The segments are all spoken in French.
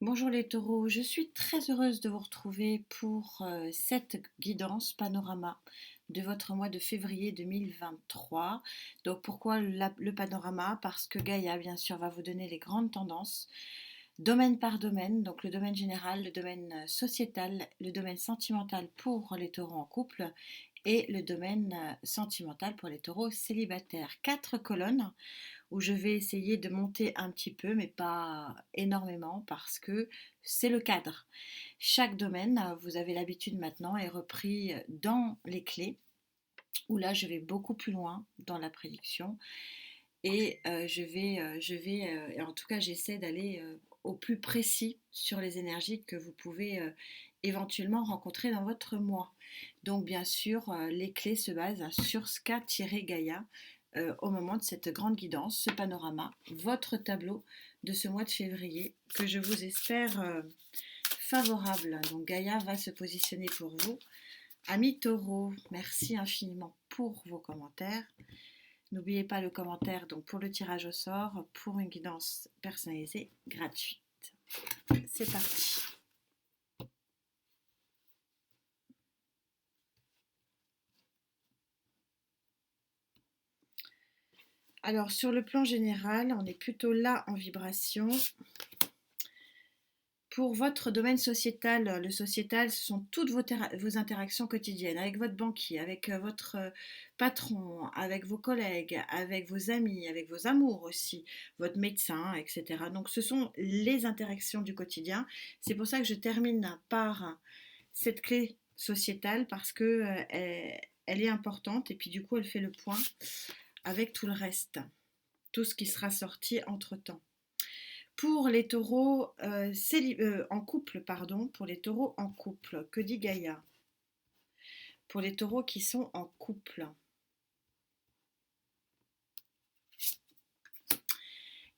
Bonjour les taureaux, je suis très heureuse de vous retrouver pour cette guidance panorama de votre mois de février 2023. Donc pourquoi le panorama? Parce que Gaïa, bien sûr, va vous donner les grandes tendances, domaine par domaine, donc le domaine général, le domaine sociétal, le domaine sentimental pour les taureaux en couple et le domaine sentimental pour les taureaux célibataires. Quatre colonnes où je vais essayer de monter un petit peu, mais pas énormément, parce que c'est le cadre. Chaque domaine, vous avez l'habitude maintenant, est repris dans les clés, où là je vais beaucoup plus loin dans la prédiction, et et en tout cas j'essaie d'aller au plus précis sur les énergies que vous pouvez éventuellement rencontrer dans votre mois. Donc bien sûr, les clés se basent sur ce qu'a tiré Gaïa au moment de cette grande guidance, ce panorama, votre tableau de ce mois de février que je vous espère favorable. Donc Gaïa va se positionner pour vous. Amis taureaux, merci infiniment pour vos commentaires. N'oubliez pas le commentaire donc pour le tirage au sort, pour une guidance personnalisée gratuite. C'est parti. Alors sur le plan général, on est plutôt là en vibration. Pour votre domaine sociétal, le sociétal, ce sont toutes vos interactions quotidiennes avec votre banquier, avec votre patron, avec vos collègues, avec vos amis, avec vos amours aussi, votre médecin, etc. Donc ce sont les interactions du quotidien. C'est pour ça que je termine par cette clé sociétale parce que elle est importante et puis du coup elle fait le point avec tout le reste, tout ce qui sera sorti entre-temps. Pour les taureaux en couple, pardon, pour les taureaux en couple, que dit Gaïa? Pour les taureaux qui sont en couple.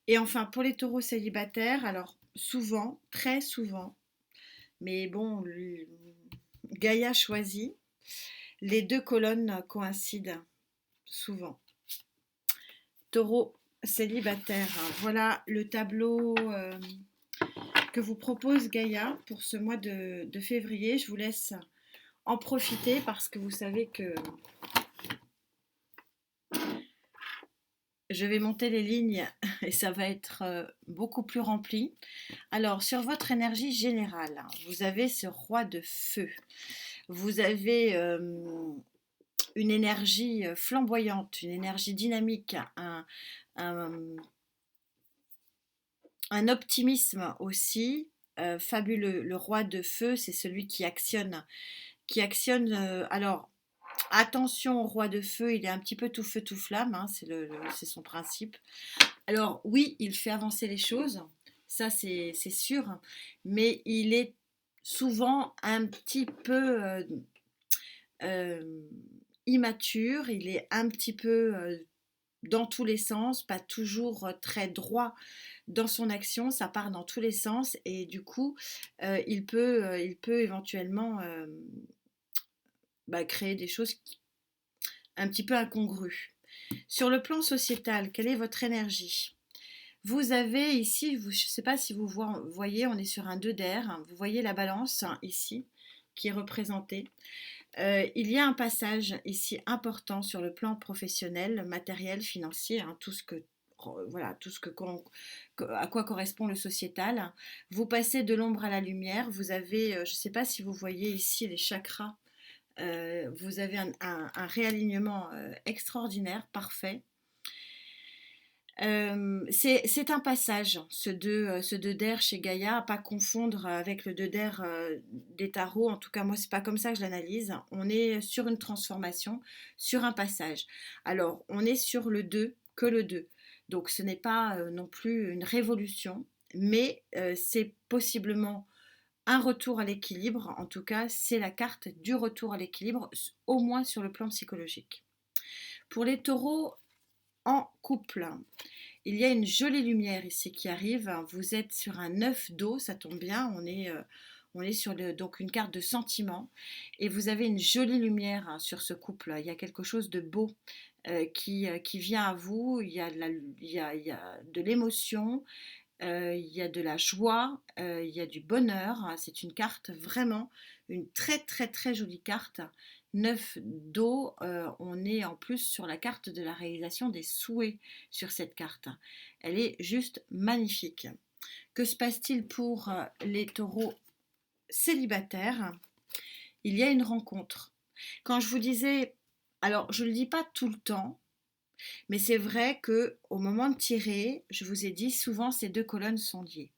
Et enfin, pour les taureaux célibataires, alors souvent, très souvent, mais bon, Gaïa choisit, les deux colonnes coïncident souvent. Taureau célibataire, voilà le tableau que vous propose Gaïa pour ce mois de février. Je vous laisse en profiter parce que vous savez que je vais monter les lignes et ça va être beaucoup plus rempli. Alors, sur votre énergie générale, vous avez ce roi de feu. Vous avez une énergie flamboyante, une énergie dynamique, un, un optimisme aussi fabuleux. Le roi de feu, c'est celui qui actionne. Alors, attention au roi de feu, il est un petit peu tout feu, tout flamme, hein, c'est son principe. Alors oui, il fait avancer les choses, ça c'est sûr, mais il est souvent un petit peu euh, immature, il est un petit peu dans tous les sens, pas toujours très droit dans son action, ça part dans tous les sens et du coup, il peut éventuellement créer des choses un petit peu incongrues. Sur le plan sociétal, quelle est votre énergie? Vous avez ici, je ne sais pas si vous voyez, on est sur un 2 d'air, hein, vous voyez la balance ici qui est représentée. Il y a un passage ici important sur le plan professionnel, matériel, financier, hein, tout ce que voilà, à quoi correspond le sociétal. Vous passez de l'ombre à la lumière. Vous avez, je ne sais pas si vous voyez ici les chakras. Vous avez un réalignement extraordinaire, parfait. C'est un passage, ce 2 d'air chez Gaïa, à pas confondre avec le 2 d'air des tarots. En tout cas, moi, c'est pas comme ça que je l'analyse. On est sur une transformation, sur un passage. Alors, on est sur le 2, que le 2. Donc, ce n'est pas non plus une révolution, mais c'est possiblement un retour à l'équilibre. En tout cas, c'est la carte du retour à l'équilibre, au moins sur le plan psychologique. Pour les taureaux en couple, il y a une jolie lumière ici qui arrive. Vous êtes sur un 9 d'eau, ça tombe bien. On est sur donc une carte de sentiment. Et vous avez une jolie lumière sur ce couple. Il y a quelque chose de beau qui vient à vous. Il y a de l'émotion. il y a de la joie, il y a du bonheur. C'est une carte vraiment, une très très très jolie carte. 9 d'eau, on est en plus sur la carte de la réalisation des souhaits sur cette carte. Elle est juste magnifique. Que se passe-t-il pour les taureaux célibataires? Il y a une rencontre. Quand je vous disais, alors je ne le dis pas tout le temps, mais c'est vrai que au moment de tirer, je vous ai dit souvent ces deux colonnes sont liées.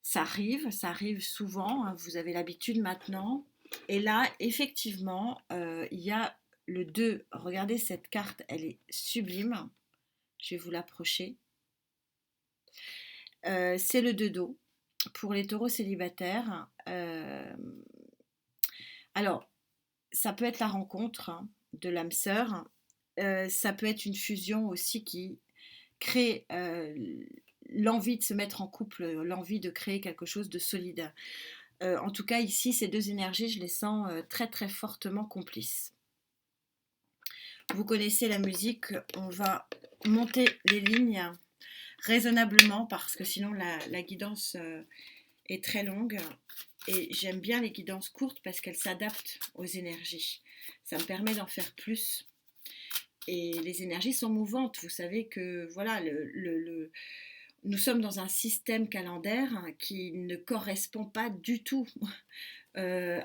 Ça arrive souvent, hein, vous avez l'habitude maintenant. Et là, effectivement, il y a le 2. Regardez cette carte, elle est sublime. Je vais vous l'approcher. C'est le 2 d'eau pour les taureaux célibataires. Alors, ça peut être la rencontre, hein, de l'âme sœur. Ça peut être une fusion aussi qui crée l'envie de se mettre en couple, l'envie de créer quelque chose de solide. En tout cas, ici, ces deux énergies, je les sens très très fortement complices. Vous connaissez la musique, on va monter les lignes raisonnablement parce que sinon la guidance est très longue. Et j'aime bien les guidances courtes parce qu'elles s'adaptent aux énergies. Ça me permet d'en faire plus. Et les énergies sont mouvantes. Vous savez que voilà, nous sommes dans un système calendaire qui ne correspond pas du tout à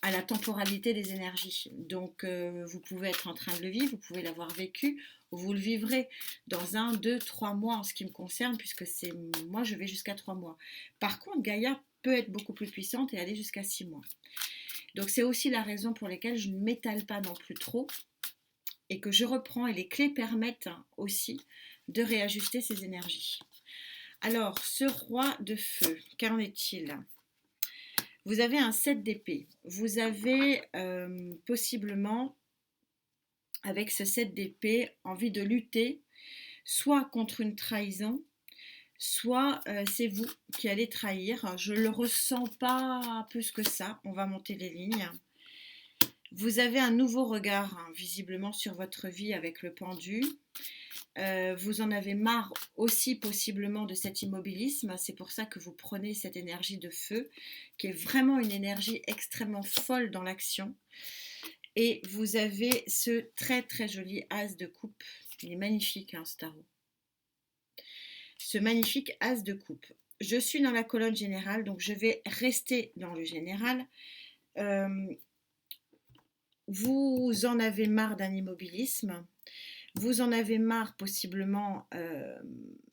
la temporalité des énergies. Donc vous pouvez être en train de le vivre, vous pouvez l'avoir vécu, vous le vivrez dans 1, 2, 3 mois en ce qui me concerne, puisque c'est moi je vais jusqu'à 3 mois. Par contre, Gaïa peut être beaucoup plus puissante et aller jusqu'à 6 mois. Donc c'est aussi la raison pour laquelle je ne m'étale pas non plus trop et que je reprends, et les clés permettent aussi de réajuster ces énergies. Alors, ce roi de feu, qu'en est-il? Vous avez un 7 d'épée. Vous avez possiblement, avec ce 7 d'épée, envie de lutter soit contre une trahison, soit c'est vous qui allez trahir. Je ne le ressens pas plus que ça. On va monter les lignes. Vous avez un nouveau regard, hein, visiblement, sur votre vie avec le pendu. Vous en avez marre aussi possiblement de cet immobilisme. C'est pour ça que vous prenez cette énergie de feu, qui est vraiment une énergie extrêmement folle dans l'action. Et vous avez ce très très joli as de coupe. Il est magnifique, hein, ce tarot. Ce magnifique as de coupe. Je suis dans la colonne générale, donc je vais rester dans le général. Vous en avez marre d'un immobilisme. Vous en avez marre possiblement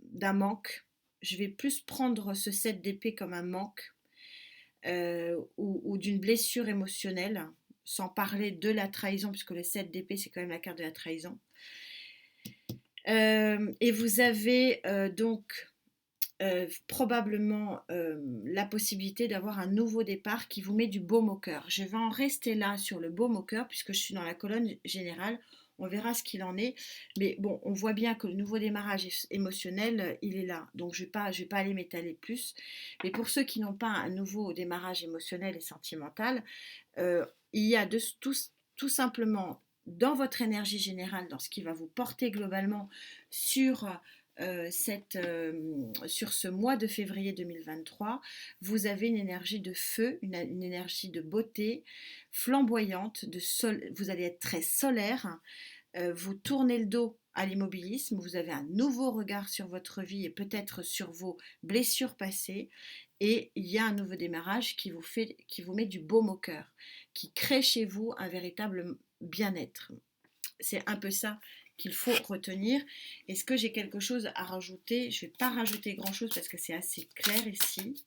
d'un manque. Je vais plus prendre ce 7 d'épée comme un manque ou d'une blessure émotionnelle, sans parler de la trahison, puisque le 7 d'épée, c'est quand même la carte de la trahison. Et vous avez donc probablement la possibilité d'avoir un nouveau départ qui vous met du baume au cœur. Je vais en rester là sur le baume au cœur, puisque je suis dans la colonne générale. On verra ce qu'il en est. Mais bon, on voit bien que le nouveau démarrage émotionnel, il est là. Donc, je vais pas aller m'étaler plus. Mais pour ceux qui n'ont pas un nouveau démarrage émotionnel et sentimental, il y a tout simplement dans votre énergie générale, dans ce qui va vous porter globalement sur sur ce mois de février 2023, vous avez une énergie de feu, une énergie de beauté flamboyante, vous allez être très solaire, vous tournez le dos à l'immobilisme, vous avez un nouveau regard sur votre vie et peut-être sur vos blessures passées, et il y a un nouveau démarrage qui vous met du baume au cœur, qui crée chez vous un véritable bien-être. C'est un peu ça qu'il faut retenir. Est-ce que j'ai quelque chose à rajouter? Je ne vais pas rajouter grand chose parce que c'est assez clair ici.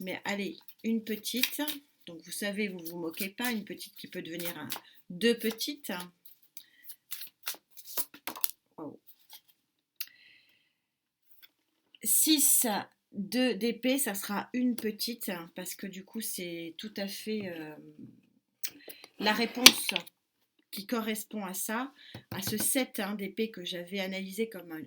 Mais allez, une petite. Donc vous savez, vous ne vous moquez pas. Une petite qui peut devenir deux petites. Wow. 6 d'épée, ça sera une petite. Parce que du coup, c'est tout à fait la réponse qui correspond à ça, à ce 7 d'épée que j'avais analysé comme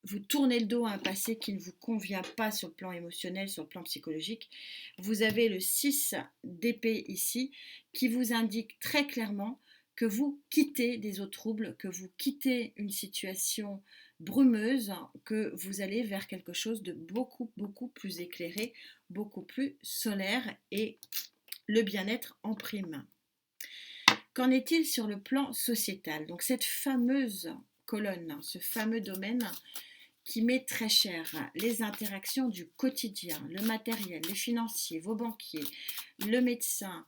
vous tournez le dos à un passé qui ne vous convient pas sur le plan émotionnel, sur le plan psychologique. Vous avez le 6 d'épée ici qui vous indique très clairement que vous quittez des eaux troubles, que vous quittez une situation brumeuse, que vous allez vers quelque chose de beaucoup, beaucoup plus éclairé, beaucoup plus solaire et le bien-être en prime. Qu'en est-il sur le plan sociétal? Donc cette fameuse colonne, ce fameux domaine qui m'est très cher, les interactions du quotidien, le matériel, les financiers, vos banquiers, le médecin,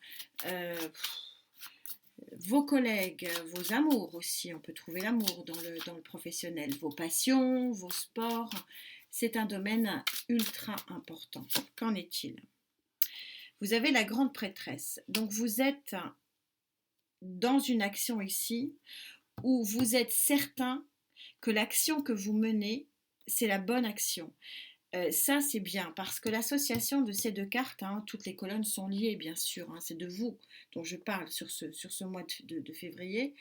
vos collègues, vos amours aussi, on peut trouver l'amour dans le professionnel, vos passions, vos sports, c'est un domaine ultra important. Qu'en est-il? Vous avez la grande prêtresse, donc vous êtes dans une action ici où vous êtes certain que l'action que vous menez, c'est la bonne action. Ça, c'est bien, parce que l'association de ces deux cartes, hein, toutes les colonnes sont liées, bien sûr, hein, c'est de vous dont je parle sur ce mois de février.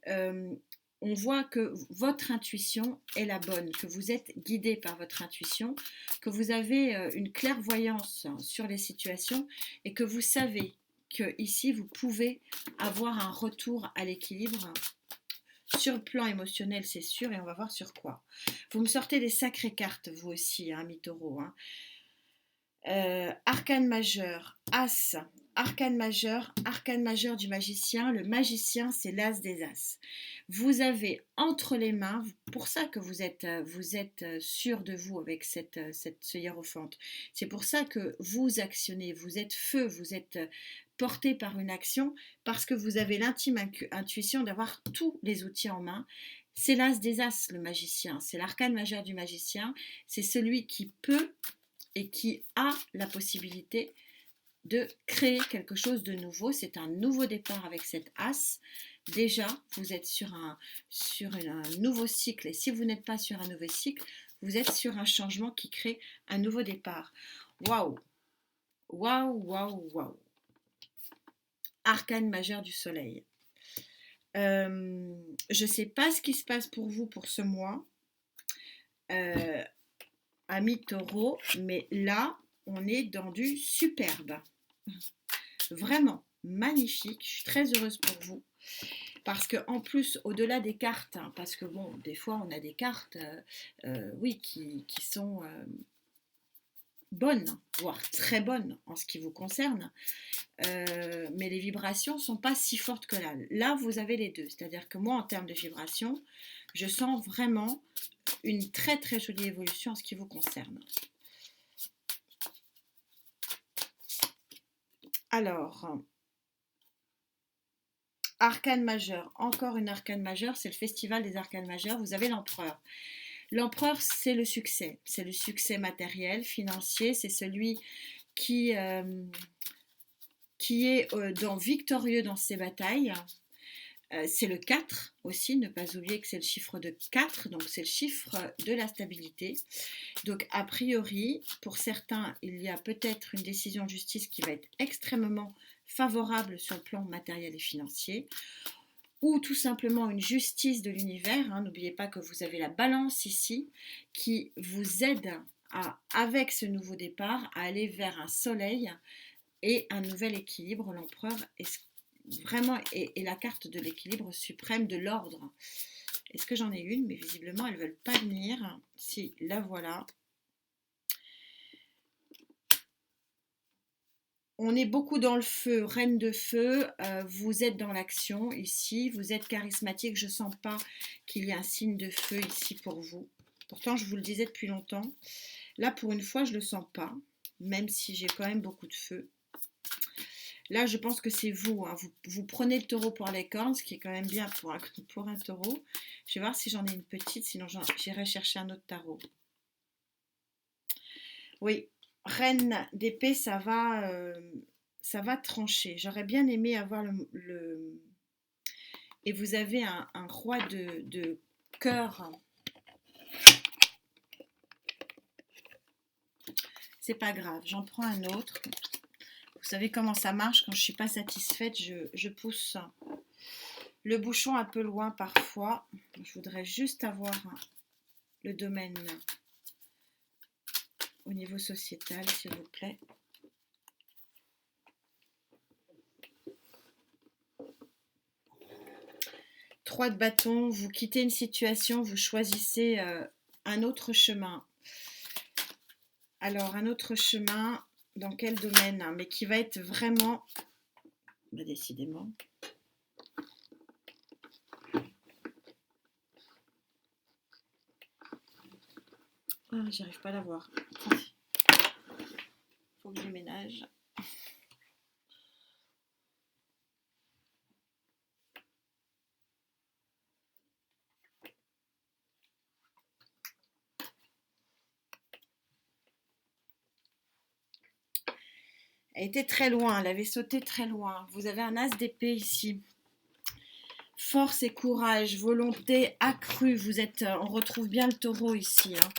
On voit que votre intuition est la bonne, que vous êtes guidé par votre intuition, que vous avez une clairvoyance sur les situations et que vous savez que ici vous pouvez avoir un retour à l'équilibre sur le plan émotionnel, c'est sûr, et on va voir sur quoi. Vous me sortez des sacrées cartes, vous aussi, hein, mi-taureau. Hein. Arcane majeur, As, arcane majeur du magicien. Le magicien, c'est l'As des As. Vous avez entre les mains, pour ça que vous êtes sûr de vous avec ce hiérophante. C'est pour ça que vous actionnez, vous êtes feu, vous êtes porté par une action, parce que vous avez l'intime intuition d'avoir tous les outils en main. C'est l'As des As, le magicien. C'est l'arcane majeur du magicien. C'est celui qui peut et qui a la possibilité de créer quelque chose de nouveau. C'est un nouveau départ avec cette As. Déjà, vous êtes sur un nouveau cycle. Et si vous n'êtes pas sur un nouveau cycle, vous êtes sur un changement qui crée un nouveau départ. Waouh! Waouh, waouh, waouh! Arcane majeur du soleil. Je ne sais pas ce qui se passe pour vous pour ce mois. Amis taureau, mais là, on est dans du superbe. Vraiment magnifique. Je suis très heureuse pour vous. Parce que en plus, au-delà des cartes, hein, parce que bon, des fois, on a des cartes, oui, qui sont bonnes, voire très bonnes en ce qui vous concerne. Mais les vibrations ne sont pas si fortes que là. Là, vous avez les deux. C'est-à-dire que moi, en termes de vibrations, je sens vraiment une très très jolie évolution en ce qui vous concerne. Alors, arcane majeur, encore une arcane majeure, c'est le festival des arcanes majeures. Vous avez l'empereur. L'empereur, c'est le succès matériel, financier, c'est celui qui est victorieux dans ses batailles. C'est le 4 aussi, ne pas oublier que c'est le chiffre de 4, donc c'est le chiffre de la stabilité. Donc a priori, pour certains, il y a peut-être une décision de justice qui va être extrêmement favorable sur le plan matériel et financier, ou tout simplement une justice de l'univers. Hein. N'oubliez pas que vous avez la balance ici qui vous aide avec ce nouveau départ à aller vers un soleil et un nouvel équilibre. L'empereur est vraiment est la carte de l'équilibre suprême, de l'ordre. Est-ce que j'en ai une? Mais visiblement, elles ne veulent pas venir. Si, la voilà. On est beaucoup dans le feu, reine de feu, vous êtes dans l'action ici, vous êtes charismatique, je ne sens pas qu'il y ait un signe de feu ici pour vous. Pourtant, je vous le disais depuis longtemps. Là, pour une fois, je ne le sens pas, même si j'ai quand même beaucoup de feu. Là, je pense que c'est vous, hein. Vous prenez le taureau pour les cornes, ce qui est quand même bien pour un taureau. Je vais voir si j'en ai une petite, sinon j'irai chercher un autre tarot. Oui, reine d'épée, ça va trancher. J'aurais bien aimé avoir le... Et vous avez un roi de cœur. C'est pas grave, j'en prends un autre. Vous savez comment ça marche, quand je ne suis pas satisfaite, je pousse le bouchon un peu loin parfois. Je voudrais juste avoir le domaine au niveau sociétal, s'il vous plaît. 3 de bâton, vous quittez une situation, vous choisissez un autre chemin. Alors, un autre chemin, dans quel domaine, hein, mais qui va être vraiment... Bah, décidément. Ah, j'arrive pas à la voir. Faut que je ménage. Elle était très loin, elle avait sauté très loin. Vous avez un as d'épée ici. Force et courage, volonté accrue. Vous êtes, on retrouve bien le taureau ici, hein.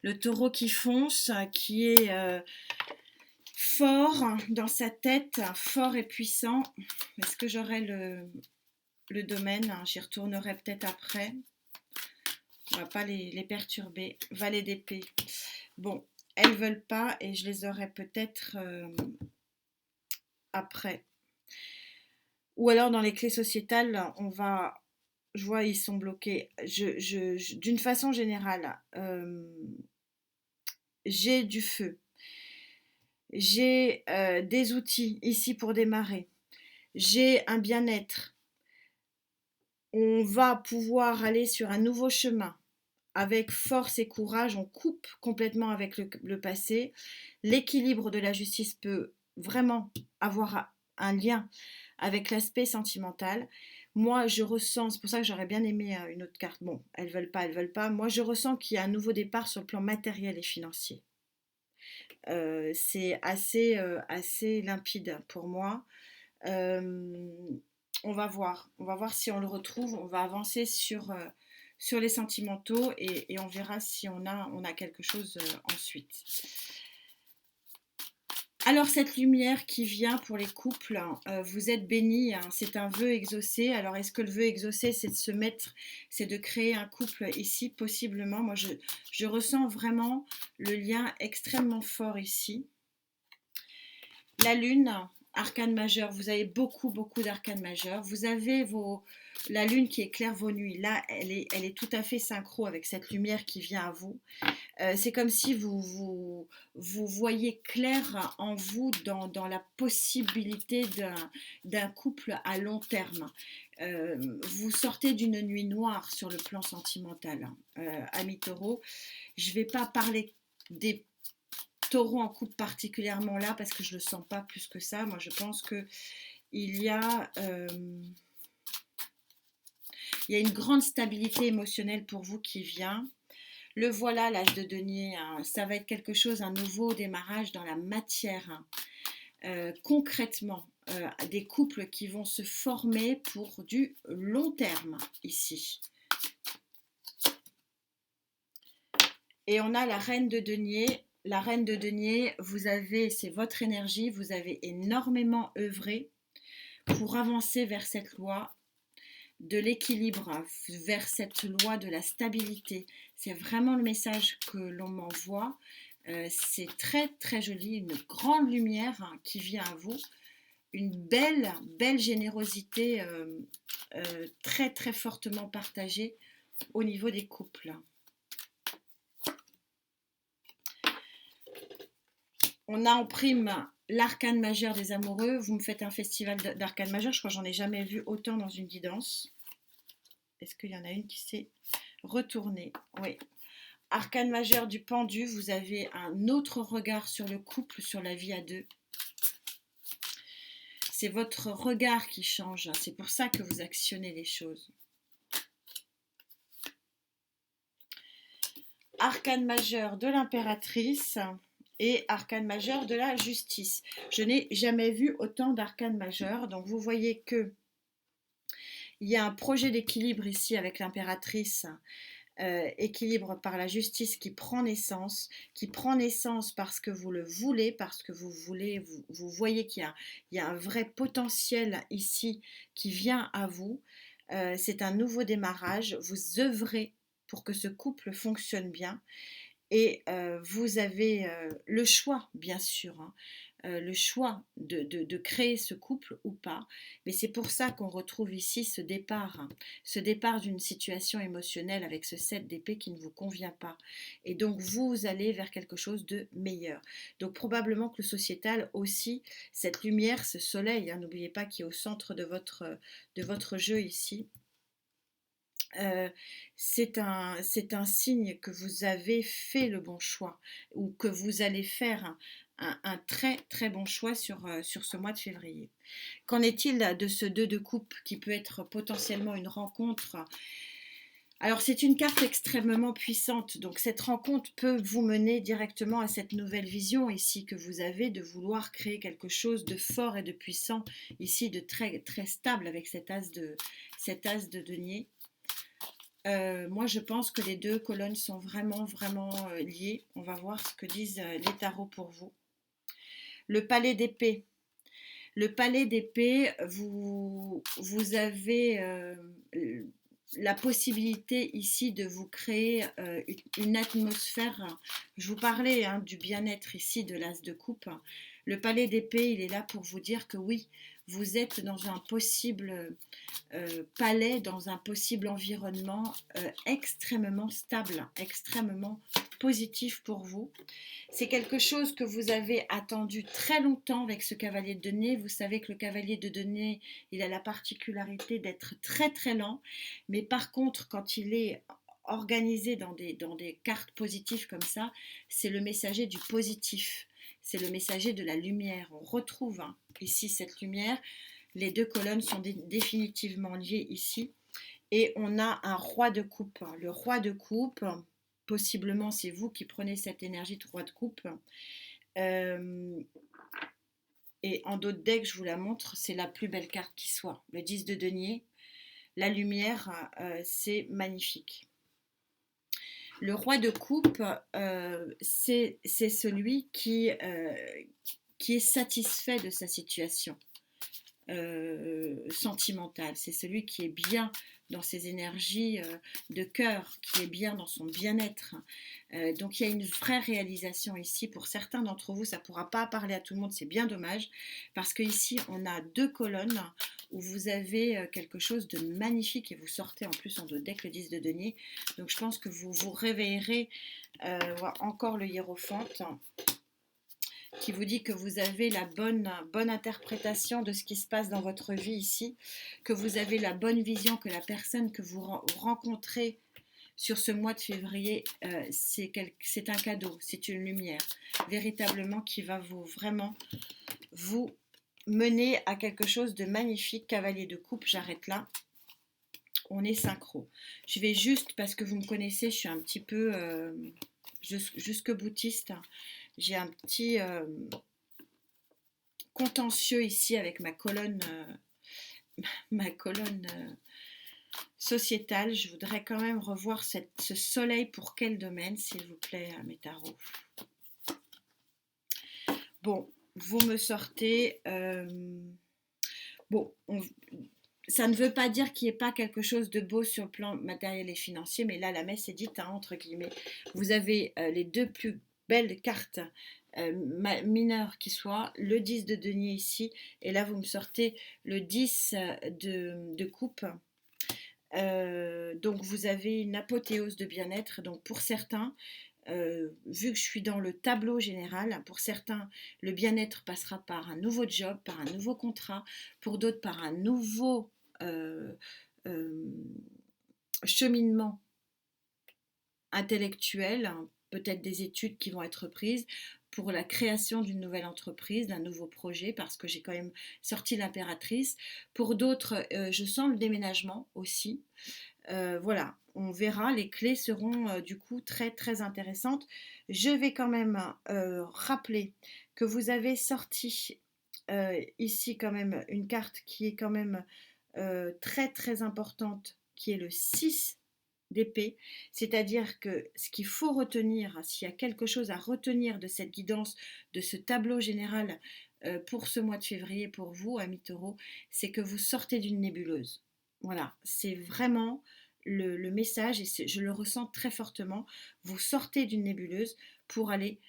Le taureau qui fonce, qui est fort dans sa tête, fort et puissant. Est-ce que j'aurai le domaine? J'y retournerai peut-être après. On va pas les perturber. Valet d'épée. Bon, elles veulent pas et je les aurai peut-être après. Ou alors dans les clés sociétales, on va... Je vois, ils sont bloqués. D'une façon générale, j'ai du feu. J'ai des outils ici pour démarrer. J'ai un bien-être. On va pouvoir aller sur un nouveau chemin. Avec force et courage, on coupe complètement avec le passé. L'équilibre de la justice peut vraiment avoir un lien avec l'aspect sentimental. Moi, je ressens, c'est pour ça que j'aurais bien aimé une autre carte. Bon, elles veulent pas, elles veulent pas. Moi, je ressens qu'il y a un nouveau départ sur le plan matériel et financier. C'est assez limpide pour moi. On va voir si on le retrouve. On va avancer sur les sentimentaux et on verra si on a quelque chose ensuite. Alors cette lumière qui vient pour les couples, vous êtes bénis, hein, c'est un vœu exaucé. Alors est-ce que le vœu exaucé c'est de se mettre, c'est de créer un couple ici possiblement? Moi je ressens vraiment le lien extrêmement fort ici. La lune, arcane majeur, vous avez beaucoup d'arcanes majeurs. Vous avez la lune qui éclaire vos nuits. Là, elle est tout à fait synchro avec cette lumière qui vient à vous. C'est comme si vous voyez clair en vous dans la possibilité d'un couple à long terme. Vous sortez d'une nuit noire sur le plan sentimental, amis taureaux. Je ne vais pas parler des taureaux en couple particulièrement là parce que je ne le sens pas plus que ça. Moi, je pense qu'il y a... il y a une grande stabilité émotionnelle pour vous qui vient. Le voilà, l'âge de denier, hein, ça va être quelque chose, un nouveau démarrage dans la matière. Concrètement, des couples qui vont se former pour du long terme ici. Et on a la reine de denier. La reine de denier, c'est votre énergie, vous avez énormément œuvré pour avancer vers cette loi de l'équilibre, vers cette loi de la stabilité. C'est vraiment le message que l'on m'envoie. C'est très très joli, une grande lumière qui vient à vous, une belle générosité très très fortement partagée au niveau des couples. On a en prime l'arcane majeur des amoureux. Vous me faites un festival d'arcane majeur. Je crois que j'en ai jamais vu autant dans une guidance. Est-ce qu'il y en a une qui s'est retournée? Oui. Arcane majeur du pendu. Vous avez un autre regard sur le couple, sur la vie à deux. C'est votre regard qui change. C'est pour ça que vous actionnez les choses. Arcane majeur de l'impératrice et arcane majeur de la justice. Je n'ai jamais vu autant d'arcanes majeurs. Donc vous voyez que il y a un projet d'équilibre ici avec l'impératrice, équilibre par la justice qui prend naissance parce que vous le voulez, parce que vous voulez, vous voyez qu'il y a un vrai potentiel ici qui vient à vous. C'est un nouveau démarrage. Vous œuvrez pour que ce couple fonctionne bien. Et vous avez le choix, bien sûr, hein. le choix de créer ce couple ou pas. Mais c'est pour ça qu'on retrouve ici ce départ d'une situation émotionnelle avec ce 7 d'épée qui ne vous convient pas. Et donc vous allez vers quelque chose de meilleur. Donc probablement que le sociétal aussi, cette lumière, ce soleil, hein, n'oubliez pas qu'il est au centre de votre jeu ici. C'est un signe que vous avez fait le bon choix ou que vous allez faire un très très bon choix sur ce mois de février. Qu'en est-il de ce 2 de coupe qui peut être potentiellement une rencontre? Alors c'est une carte extrêmement puissante, donc cette rencontre peut vous mener directement à cette nouvelle vision ici que vous avez de vouloir créer quelque chose de fort et de puissant, ici de très très stable avec cet as de denier. Moi, je pense que les deux colonnes sont vraiment, vraiment liées. On va voir ce que disent les tarots pour vous. Le palais d'épée. Le palais d'épée, vous avez la possibilité ici de vous créer une atmosphère. Je vous parlais hein, du bien-être ici de l'as de coupe. Le palais d'épée, il est là pour vous dire que oui, vous êtes dans un possible palais, dans un possible environnement extrêmement stable, extrêmement positif pour vous. C'est quelque chose que vous avez attendu très longtemps avec ce cavalier de denier. Vous savez que le cavalier de denier, il a la particularité d'être très très lent, mais par contre, quand il est organisé dans des cartes positives comme ça, c'est le messager du positif. C'est le messager de la lumière. On retrouve hein, ici cette lumière. Les deux colonnes sont définitivement liées ici. Et on a un roi de coupe. Le roi de coupe, possiblement c'est vous qui prenez cette énergie de roi de coupe. Et en d'autres decks, je vous la montre, c'est la plus belle carte qui soit. Le 10 de denier, la lumière, c'est magnifique. Le roi de coupe, c'est celui qui est satisfait de sa situation sentimentale. C'est celui qui est bien dans ses énergies de cœur, qui est bien dans son bien-être. Donc il y a une vraie réalisation ici. Pour certains d'entre vous, ça ne pourra pas parler à tout le monde, c'est bien dommage, parce qu'ici, on a deux colonnes où vous avez quelque chose de magnifique et vous sortez en plus en deux decks le 10 de denier. Donc je pense que vous vous réveillerez encore le hiérophante qui vous dit que vous avez la bonne interprétation de ce qui se passe dans votre vie ici, que vous avez la bonne vision, que la personne que vous rencontrez sur ce mois de février, c'est un cadeau, c'est une lumière, véritablement qui va vraiment vous mener à quelque chose de magnifique. Cavalier de coupe, j'arrête là. On est synchro. Je vais juste, parce que vous me connaissez, je suis un petit peu jusque boutiste. J'ai un petit contentieux ici avec ma colonne sociétale. Je voudrais quand même revoir ce soleil pour quel domaine, s'il vous plaît, mes tarots. Bon, vous me sortez... bon, ça ne veut pas dire qu'il n'y ait pas quelque chose de beau sur le plan matériel et financier, mais là, la messe est dite, hein, entre guillemets. Vous avez les deux plus belles cartes mineures qui soient, le 10 de denier ici, et là, vous me sortez le 10 de coupe. Donc, vous avez une apothéose de bien-être. Donc, pour certains... vu que je suis dans le tableau général, pour certains, le bien-être passera par un nouveau job, par un nouveau contrat, pour d'autres par un nouveau cheminement intellectuel, hein, peut-être des études qui vont être prises pour la création d'une nouvelle entreprise, d'un nouveau projet, parce que j'ai quand même sorti l'impératrice. Pour d'autres, je sens le déménagement aussi. Voilà, on verra, les clés seront du coup très très intéressantes. Je vais quand même rappeler que vous avez sorti ici quand même une carte qui est quand même très très importante, qui est le 6 d'épée, c'est-à-dire que ce qu'il faut retenir, s'il y a quelque chose à retenir de cette guidance, de ce tableau général pour ce mois de février pour vous, amis taureaux, c'est que vous sortez d'une nébuleuse. Voilà, c'est vraiment le message et je le ressens très fortement. Vous sortez d'une nébuleuse pour aller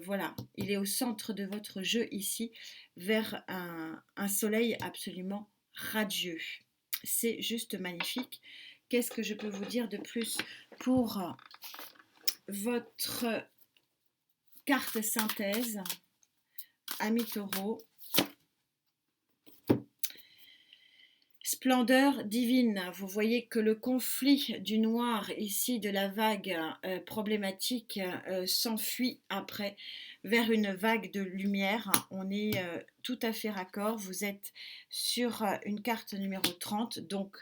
Voilà, il est au centre de votre jeu ici, vers un soleil absolument radieux. C'est juste magnifique. Qu'est-ce que je peux vous dire de plus pour votre carte synthèse, ami taureau? Splendeur divine, vous voyez que le conflit du noir ici, de la vague problématique, s'enfuit après vers une vague de lumière. On est tout à fait raccord, vous êtes sur une carte numéro 30, donc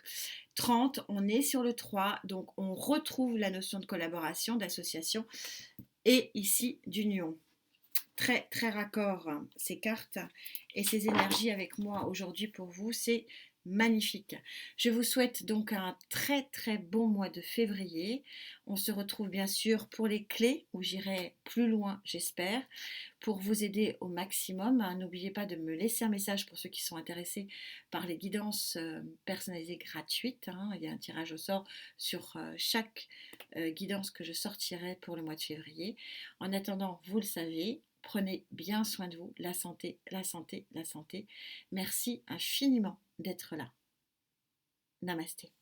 30, on est sur le 3, donc on retrouve la notion de collaboration, d'association et ici d'union. Très très raccord ces cartes et ces énergies avec moi aujourd'hui pour vous, c'est magnifique. Je vous souhaite donc un très très bon mois de février. On se retrouve bien sûr pour les clés où j'irai plus loin, j'espère, pour vous aider au maximum. N'oubliez pas de me laisser un message pour ceux qui sont intéressés par les guidances personnalisées gratuites. Il y a un tirage au sort sur chaque guidance que je sortirai pour le mois de février. En attendant, vous le savez, prenez bien soin de vous, la santé, la santé, la santé. Merci infiniment d'être là. Namasté.